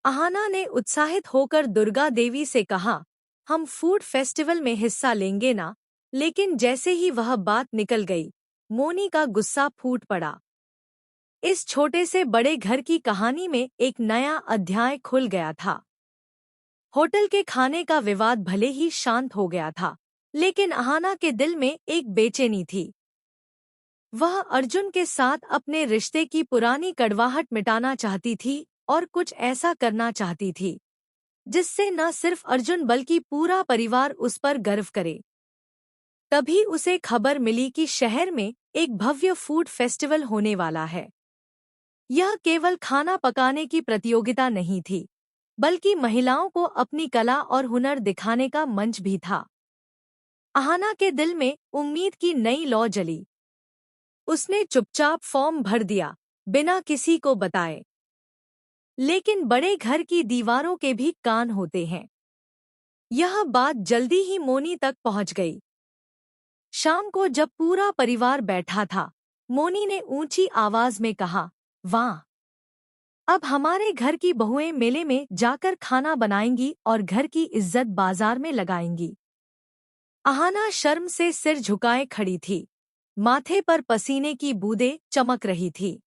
अहाना ने उत्साहित होकर दुर्गा देवी से कहा, हम फूड फेस्टिवल में हिस्सा लेंगे ना। लेकिन जैसे ही वह बात निकल गई, मोनी का गुस्सा फूट पड़ा। इस छोटे से बड़े घर की कहानी में एक नया अध्याय खुल गया था। होटल के खाने का विवाद भले ही शांत हो गया था, लेकिन अहाना के दिल में एक बेचैनी थी। वह अर्जुन के साथ अपने रिश्ते की पुरानी कड़वाहट मिटाना चाहती थी और कुछ ऐसा करना चाहती थी जिससे न सिर्फ अर्जुन बल्कि पूरा परिवार उस पर गर्व करे। तभी उसे खबर मिली कि शहर में एक भव्य फूड फेस्टिवल होने वाला है। यह केवल खाना पकाने की प्रतियोगिता नहीं थी, बल्कि महिलाओं को अपनी कला और हुनर दिखाने का मंच भी था। अहाना के दिल में उम्मीद की नई लौ जली। उसने चुपचाप फॉर्म भर दिया, बिना किसी को बताए। लेकिन बड़े घर की दीवारों के भी कान होते हैं। यह बात जल्दी ही मोनी तक पहुंच गई। शाम को जब पूरा परिवार बैठा था, मोनी ने ऊंची आवाज में कहा, वाह! अब हमारे घर की बहुएं मेले में जाकर खाना बनाएंगी और घर की इज्जत बाजार में लगाएंगी। अहाना शर्म से सिर झुकाए खड़ी थी। माथे पर पसीने की बूंदें चमक रही थी।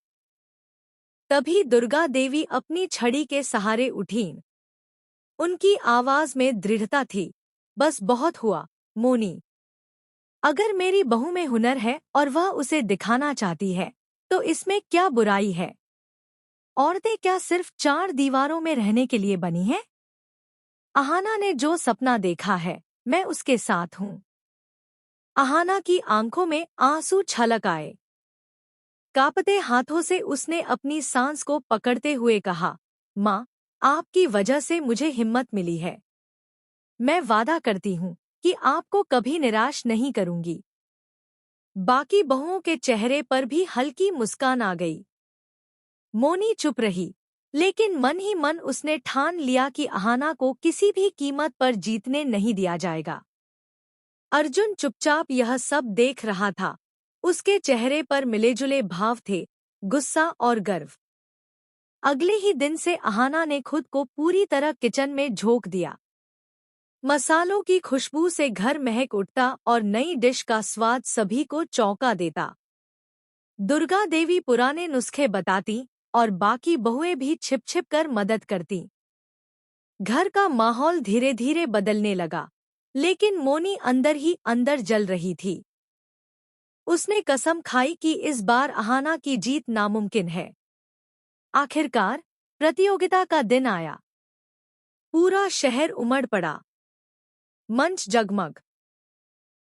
तभी दुर्गा देवी अपनी छड़ी के सहारे उठीं। उनकी आवाज में दृढ़ता थी, बस बहुत हुआ, मोनी। अगर मेरी बहू में हुनर है और वह उसे दिखाना चाहती है, तो इसमें क्या बुराई है? औरतें क्या सिर्फ 4 दीवारों में रहने के लिए बनी हैं? अहाना ने जो सपना देखा है, मैं उसके साथ हूँ। अहाना की आंखों में आंसू छलक आए। कांपते हाथों से उसने अपनी सांस को पकड़ते हुए कहा, माँ, आपकी वजह से मुझे हिम्मत मिली है। मैं वादा करती हूँ कि आपको कभी निराश नहीं करूंगी। बाकी बहुओं के चेहरे पर भी हल्की मुस्कान आ गई। मोनी चुप रही, लेकिन मन ही मन उसने ठान लिया कि अहाना को किसी भी कीमत पर जीतने नहीं दिया जाएगा। अर्जुन चुपचाप यह सब देख रहा था। उसके चेहरे पर मिलेजुले भाव थे, गुस्सा और गर्व। अगले ही दिन से अहाना ने खुद को पूरी तरह किचन में झोंक दिया। मसालों की खुशबू से घर महक उठता और नई डिश का स्वाद सभी को चौंका देता। दुर्गा देवी पुराने नुस्खे बताती और बाकी बहुएं भी छिप-छिप कर मदद करती। घर का माहौल धीरे धीरे बदलने लगा, लेकिन मोनी अंदर ही अंदर जल रही थी। उसने कसम खाई कि इस बार अहाना की जीत नामुमकिन है। आखिरकार प्रतियोगिता का दिन आया। पूरा शहर उमड़ पड़ा। मंच जगमग,